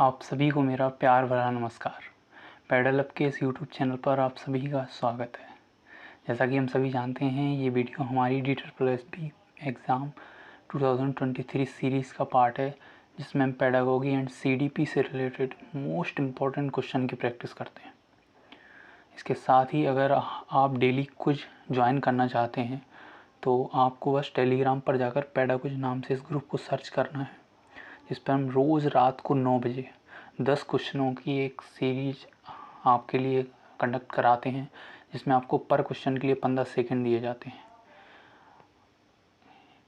आप सभी को मेरा प्यार भरा नमस्कार। पैडल अप के इस यूट्यूब चैनल पर आप सभी का स्वागत है। जैसा कि हम सभी जानते हैं, ये वीडियो हमारी DSSB एग्ज़ाम 2023 सीरीज़ का पार्ट है, जिसमें हम पेडागोगी एंड CDP से रिलेटेड मोस्ट इम्पॉर्टेंट क्वेश्चन की प्रैक्टिस करते हैं। इसके साथ ही अगर आप डेली कुछ ज्वाइन करना चाहते हैं तो आपको बस टेलीग्राम पर जाकर पेडागोजी नाम से इस ग्रुप को सर्च करना है, जिस पर हम रोज़ रात को 9 बजे 10 क्वेश्चनों की एक सीरीज आपके लिए कंडक्ट कराते हैं, जिसमें आपको पर क्वेश्चन के लिए 15 सेकंड दिए जाते हैं।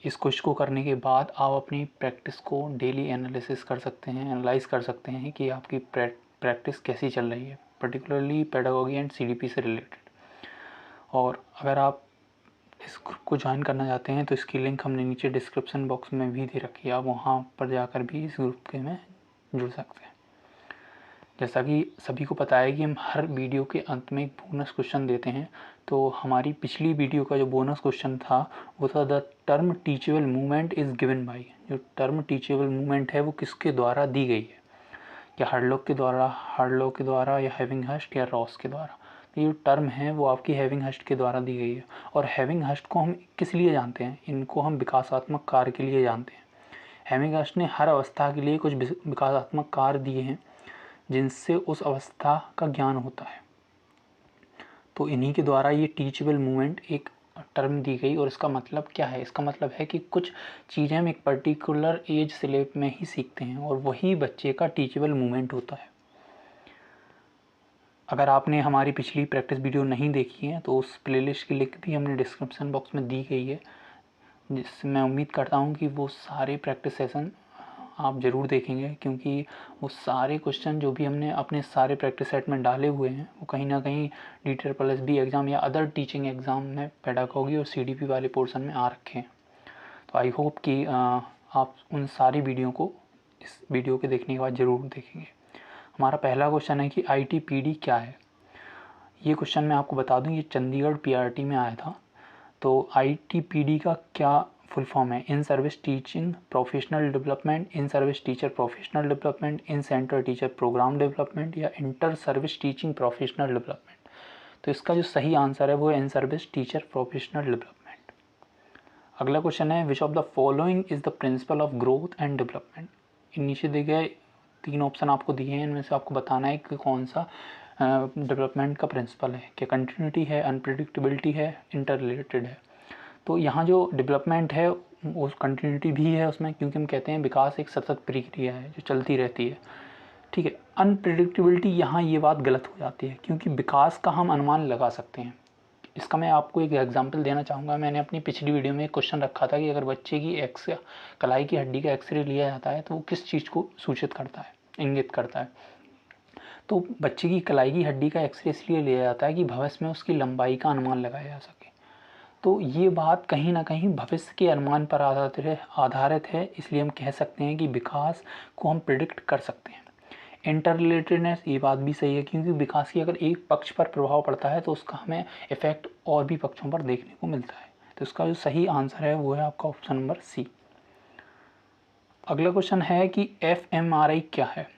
इस क्वेश्चन को करने के बाद आप अपनी प्रैक्टिस को डेली एनालिसिस कर सकते हैं, एनालाइज कर सकते हैं कि आपकी प्रैक्टिस कैसी चल रही है, पर्टिकुलरली पेडागोगी एंड CDP से रिलेटेड। और अगर आप इस ग्रुप को ज्वाइन करना चाहते हैं तो इसकी लिंक हमने नीचे डिस्क्रिप्शन बॉक्स में भी दे रखी है, आप वहाँ पर जाकर भी इस ग्रुप के में जुड़ सकते हैं। जैसा कि सभी को पता है कि हम हर वीडियो के अंत में एक बोनस क्वेश्चन देते हैं, तो हमारी पिछली वीडियो का जो बोनस क्वेश्चन था वो था the term teachable movement is given by. जो टर्म टीचेबल मूवमेंट है वो किसके द्वारा दी गई है, या हार्डलॉक के द्वारा या हैविंग हस्ट या रॉस के द्वारा। तो ये टर्म है वो आपकी हैविंग हस्ट के द्वारा दी गई है। और हैविंग हस्ट को हम किस लिए जानते हैं? इनको हम विकासात्मक कार्य के लिए जानते हैं। हैविंग हस्ट ने हर अवस्था के लिए कुछ विकासात्मक कार्य दिए हैं जिनसे उस अवस्था का ज्ञान होता है। तो इन्हीं के द्वारा ये टीचेबल मूवमेंट एक टर्म दी गई। और इसका मतलब क्या है? इसका मतलब है कि कुछ चीज़ें हम एक पर्टिकुलर एज स्लेब में ही सीखते हैं और वही बच्चे का टीचेबल मूवमेंट होता है। अगर आपने हमारी पिछली प्रैक्टिस वीडियो नहीं देखी है तो उस प्लेलिस्ट की लिंक भी हमने डिस्क्रिप्शन बॉक्स में दी गई है, जिससे मैं उम्मीद करता हूँ कि वो सारे प्रैक्टिस सेशन आप ज़रूर देखेंगे, क्योंकि वो सारे क्वेश्चन जो भी हमने अपने सारे प्रैक्टिस सेट में डाले हुए हैं वो कहीं ना कहीं DSSB एग्ज़ाम या अदर टीचिंग एग्ज़ाम में पेडागोगी और CDP वाले पोर्शन में आ रखे हैं। तो आई होप कि आप उन सारी वीडियो को इस वीडियो के देखने के बाद ज़रूर देखेंगे। हमारा पहला क्वेश्चन है कि ITPD क्या है। ये क्वेश्चन मैं आपको बता दूं, ये चंडीगढ़ PRT में आया था। तो ITPD का क्या फुल फॉर्म है? In service teaching professional development, in service teacher professional development, in centre teacher program development, या inter service teaching professional development. तो इसका जो सही आंसर है वो है in service teacher professional development. अगला क्वेश्चन है which of the following is the principle of growth and development. नीचे दिए गए 3 ऑप्शन आपको दिए हैं, इनमें से आपको बताना है कि कौन सा डेवलपमेंट का प्रिंसिपल है। क्या कंटिन्यूटी है, अनप्रिडिक्टेबिलिटी है, इंटर रिलेटेड है। तो यहाँ जो डेवलपमेंट है उस कंटिन्यूटी भी है उसमें, क्योंकि हम कहते हैं विकास एक सतत प्रक्रिया है जो चलती रहती है। ठीक है। अनप्रिडिक्टेबिलिटी, यहाँ ये बात गलत हो जाती है, क्योंकि विकास का हम अनुमान लगा सकते हैं। इसका मैं आपको एक एग्जांपल देना चाहूँगा। मैंने अपनी पिछली वीडियो में एक क्वेश्चन रखा था कि अगर बच्चे की कलाई की हड्डी का एक्सरे लिया जाता है तो वो किस चीज़ को सूचित करता है, इंगित करता है। तो बच्चे की कलाई की हड्डी का एक्सरे इसलिए लिया जाता है कि भविष्य में उसकी लंबाई का अनुमान लगाया जा सके। तो ये बात कहीं ना कहीं भविष्य के अनुमान पर आधारित है, इसलिए हम कह सकते हैं कि विकास को हम प्रिडिक्ट कर सकते हैं। इंटर रिलेटेडनेस, ये बात भी सही है, क्योंकि विकास की अगर एक पक्ष पर प्रभाव पड़ता है तो उसका हमें इफेक्ट और भी पक्षों पर देखने को मिलता है। तो इसका जो सही आंसर है वो है आपका ऑप्शन नंबर सी। अगला क्वेश्चन है कि FMRI क्या है।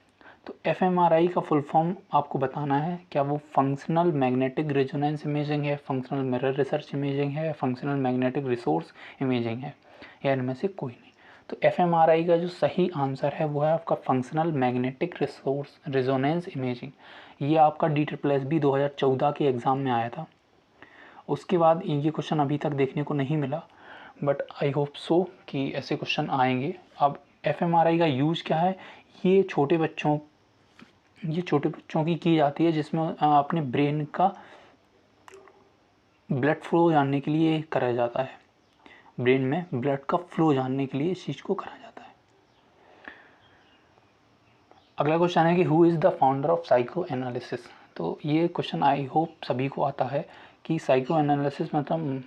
तो FMRI का फुल फॉर्म आपको बताना है। क्या वो फंक्शनल मैग्नेटिक रेजोनेंस इमेजिंग है, फंक्शनल मिरर रिसर्च इमेजिंग है, फंक्शनल मैग्नेटिक रिसोर्स इमेजिंग है, या इनमें से कोई नहीं। तो FMRI का जो सही आंसर है वो है आपका functional magnetic resource resonance imaging. ये आपका DSSB 2014 के एग्ज़ाम में आया था। उसके बाद ये क्वेश्चन अभी तक देखने को नहीं मिला, बट आई होप सो कि ऐसे क्वेश्चन आएंगे। अब FMRI का यूज़ क्या है? ये छोटे बच्चों की जाती है, जिसमें अपने ब्रेन का ब्लड फ्लो जानने के लिए करा जाता है। ब्रेन में ब्लड का फ्लो जानने के लिए इस चीज़ को करा जाता है। अगला क्वेश्चन है कि who is the founder of psycho analysis. तो ये क्वेश्चन आई होप सभी को आता है कि साइको एनालिसिस मतलब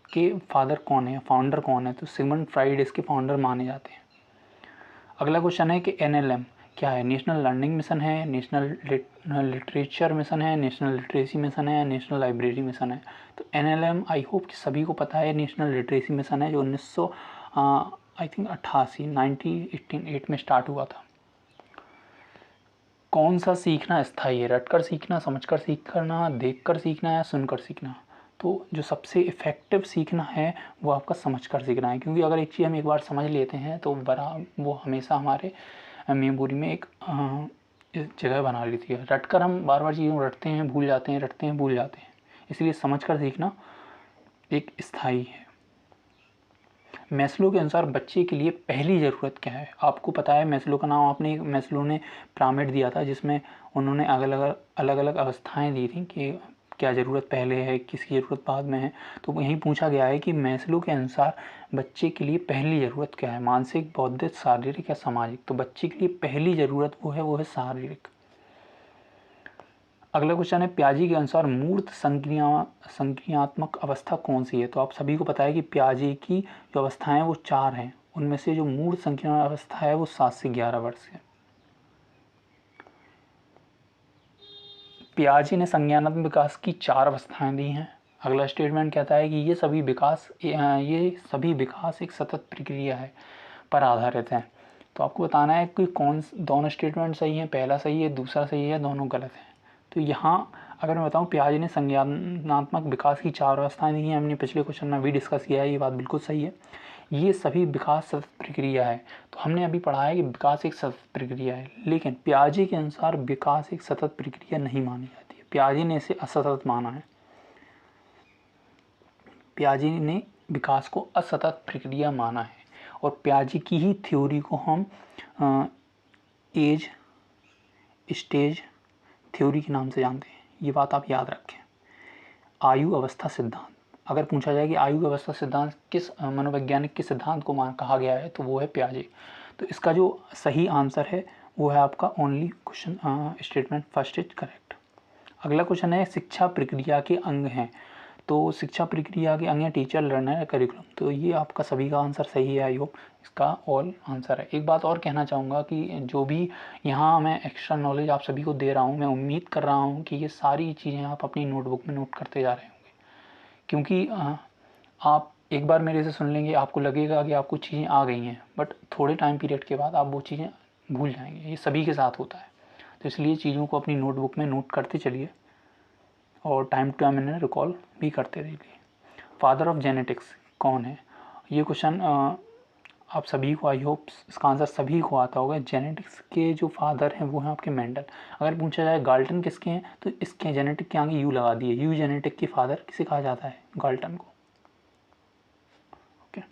के फादर कौन है, फाउंडर कौन है। तो सिगमंड फ्राइड इसके फाउंडर माने जाते हैं। अगला क्वेश्चन है कि NLM क्या है। नेशनल लर्निंग मिशन है, नेशनल लिटरेचर मिशन है, नेशनल लिटरेसी मिशन है, नेशनल लाइब्रेरी मिशन है। तो NLM आई होप कि सभी को पता है नेशनल लिटरेसी मिशन है, जो 1900 आई थिंक 1988 में स्टार्ट हुआ था। कौन सा सीखना स्थायी है, रटकर सीखना, समझकर सीखना, देखकर सीखना या सुनकर सीखना। तो जो सबसे इफ़ेक्टिव सीखना है वो आपका समझकर सीखना है, क्योंकि अगर एक चीज़ हम एक बार समझ लेते हैं तो वो हमेशा हमारे मेमोरी में एक जगह बना लेती है। रटकर हम बार बार चीज़ों रटते हैं, भूल जाते हैं, रटते हैं, भूल जाते हैं। इसलिए समझकर सीखना एक स्थायी है। मैस्लो के अनुसार बच्चे के लिए पहली ज़रूरत क्या है? आपको पता है मैस्लो का नाम, मैस्लो ने पिरामिड दिया था जिसमें उन्होंने अलग अलग अवस्थाएं दी थी कि क्या ज़रूरत पहले है, किसकी ज़रूरत बाद में है। तो यहीं पूछा गया है कि मैस्लो के अनुसार बच्चे के लिए पहली ज़रूरत क्या है, मानसिक, बौद्धिक, शारीरिक या सामाजिक। तो बच्चे के लिए पहली ज़रूरत वो है शारीरिक। अगला क्वेश्चन है पियाजे के अनुसार मूर्त संज्ञानात्मक अवस्था कौन सी है? तो आप सभी को पता है कि पियाजे की जो अवस्थाएं वो 4 हैं, उनमें से जो मूर्त संज्ञानात्मक अवस्था है वो 7 से 11 वर्ष है। पियाजे ने संज्ञानात्मक विकास की 4 अवस्थाएं दी हैं। अगला स्टेटमेंट कहता है कि ये सभी विकास एक सतत प्रक्रिया है पर आधारित है। तो आपको बताना है कि दोनों स्टेटमेंट सही हैं, पहला सही है, दूसरा सही है, दोनों गलत हैं। तो यहाँ अगर मैं बताऊँ पियाजे ने संज्ञानात्मक विकास की 4 अवस्थाएं दी हैं, हमने पिछले क्वेश्चन में भी डिस्कस किया है, ये बात बिल्कुल सही है। ये सभी विकास सतत प्रक्रिया है। तो हमने अभी पढ़ा है कि विकास एक सतत प्रक्रिया है, लेकिन पियाजे के अनुसार विकास एक सतत प्रक्रिया नहीं मानी जाती है। पियाजे ने इसे असतत माना है। पियाजे ने विकास को असतत प्रक्रिया माना है और पियाजे की ही थ्योरी को हम एज स्टेज थ्योरी के नाम से जानते हैं। ये बात आप याद रखें। आयु अवस्था सिद्धांत, अगर पूछा जाए कि आयु अवस्था सिद्धांत किस मनोवैज्ञानिक के सिद्धांत को कहा गया है तो वो है पियाजे। तो इसका जो सही आंसर है वो है आपका only question statement first is correct. अगला क्वेश्चन है शिक्षा प्रक्रिया के अंग हैं। तो शिक्षा प्रक्रिया के अंग है टीचर, लर्नर, करिकुलम। तो ये आपका सभी का आंसर सही है। आई होप इसका ऑल आंसर है। एक बात और कहना चाहूँगा कि जो भी यहाँ मैं एक्स्ट्रा नॉलेज आप सभी को दे रहा हूँ, मैं उम्मीद कर रहा हूँ कि ये सारी चीज़ें आप अपनी नोटबुक में नोट करते जा रहे होंगे, क्योंकि आप एक बार मेरे से सुन लेंगे, आपको लगेगा कि आपको चीज़ें आ गई हैं, बट थोड़े टाइम पीरियड के बाद आप वो चीज़ें भूल जाएंगे। ये सभी के साथ होता है। तो इसलिए चीज़ों को अपनी नोटबुक में नोट करते चलिए और टाइम टू टाइम इन्हें रिकॉल भी करते रहिए। फादर ऑफ जेनेटिक्स कौन है? ये क्वेश्चन आप सभी को, आई होप इसका आंसर सभी को आता होगा। जेनेटिक्स के जो फादर हैं वो हैं आपके मेंडल। अगर पूछा जाए गाल्टन किसके हैं तो इसके जेनेटिक के आगे यू लगा दिए। यू जेनेटिक के फादर किसे कहा जाता है? गाल्टन को। ओके।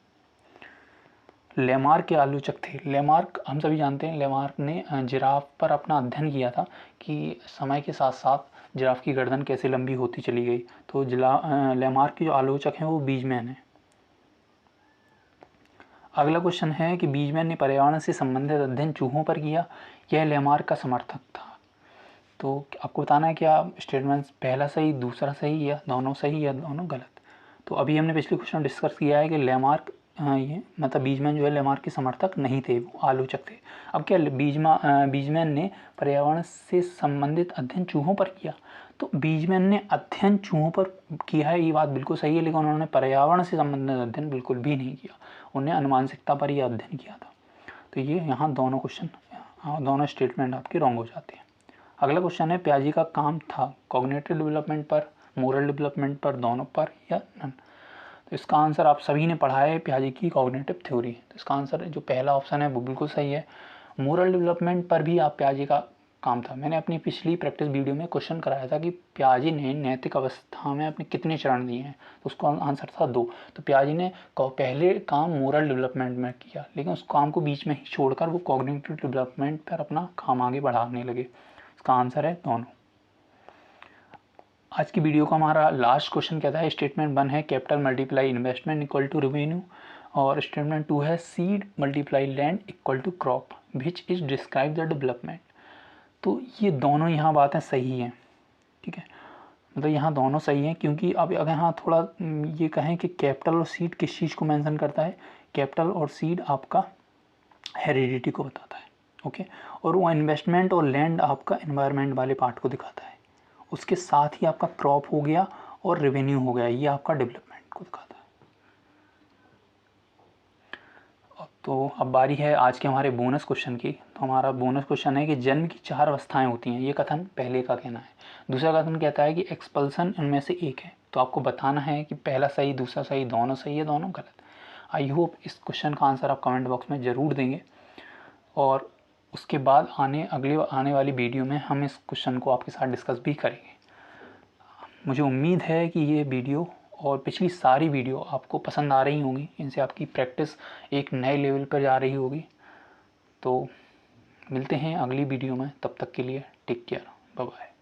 लेमार्क के आलोचक थे। लेमार्क हम सभी जानते हैं, लेमार्क ने जिराफ पर अपना अध्ययन किया था कि समय के साथ साथ जिराफ की गर्दन कैसे लंबी होती चली गई। तो लेमार्क के जो आलोचक हैं वो बीजमैन हैं। अगला क्वेश्चन है कि बीजमैन ने पर्यावरण से संबंधित अध्ययन चूहों पर किया। यह लेमार्क का समर्थक था। तो आपको बताना है क्या स्टेटमेंट पहला सही, दूसरा सही या दोनों सही या दोनों गलत। तो अभी हमने पिछले क्वेश्चन डिस्कस किया है कि लेमार्क ये मतलब बीजमैन जो है लेमार्क के समर्थक नहीं थे, वो आलोचक थे। अब क्या बीजमैन ने पर्यावरण से संबंधित अध्ययन चूहों पर किया? तो बीजमैन ने अध्ययन चूहों पर किया है, ये बात बिल्कुल सही है, लेकिन उन्होंने पर्यावरण से संबंधित अध्ययन बिल्कुल भी नहीं किया। उन्हें अनुवांशिकता पर यह अध्ययन किया था। तो ये यहाँ दोनों क्वेश्चन, दोनों स्टेटमेंट आपके रॉन्ग हो जाते हैं। अगला क्वेश्चन है पियाजे का काम था कॉग्निटिव डेवलपमेंट पर, मोरल डेवलपमेंट पर, दोनों पर या नन। तो इसका आंसर आप सभी ने पढ़ा है पियाजे की कॉग्निटिव थ्योरी। तो इसका आंसर जो पहला ऑप्शन है वो बिल्कुल सही है। मोरल डेवलपमेंट पर भी आप पियाजे का काम था। मैंने अपनी पिछली प्रैक्टिस वीडियो में क्वेश्चन कराया था कि पियाजे ने नैतिक अवस्था में अपने कितने चरण दिए हैं, तो उसका आंसर था 2। तो पियाजे ने पहले काम मोरल डेवलपमेंट में किया, लेकिन उस काम को बीच में ही छोड़कर वो कॉग्निटिव डेवलपमेंट पर अपना काम आगे बढ़ाने लगे। इसका आंसर है दोनों। आज की वीडियो का हमारा लास्ट क्वेश्चन कहता है स्टेटमेंट 1 है capital multiply investment equal to revenue, और स्टेटमेंट 2 है seed multiply land equal to crop which is describe the development. तो ये दोनों यहाँ बातें सही हैं, ठीक है, मतलब यहाँ दोनों सही हैं, क्योंकि अब अगर हाँ थोड़ा ये कहें कि कैपिटल और सीड किस चीज़ को मेंशन करता है, कैपिटल और सीड आपका हेरिडिटी को बताता है, ओके, और वो इन्वेस्टमेंट और लैंड आपका एनवायरनमेंट वाले पार्ट को दिखाता है। उसके साथ ही आपका क्रॉप हो गया और रेवेन्यू हो गया, ये आपका डेवलपमेंट को दिखाता है। तो अब बारी है आज के हमारे बोनस क्वेश्चन की। तो हमारा बोनस क्वेश्चन है कि जन्म की 4 अवस्थाएं होती हैं, ये कथन पहले का कहना है। दूसरा कथन कहता है कि एक्सपल्सन इनमें से एक है। तो आपको बताना है कि पहला सही, दूसरा सही, दोनों सही है, दोनों गलत। आई होप इस क्वेश्चन का आंसर आप कमेंट बॉक्स में ज़रूर देंगे, और उसके बाद आने वाली वीडियो में हम इस क्वेश्चन को आपके साथ डिस्कस भी करेंगे। मुझे उम्मीद है कि ये वीडियो और पिछली सारी वीडियो आपको पसंद आ रही होंगी, इनसे आपकी प्रैक्टिस एक नए लेवल पर जा रही होगी। तो मिलते हैं अगली वीडियो में, तब तक के लिए टेक केयर, बाय बाय।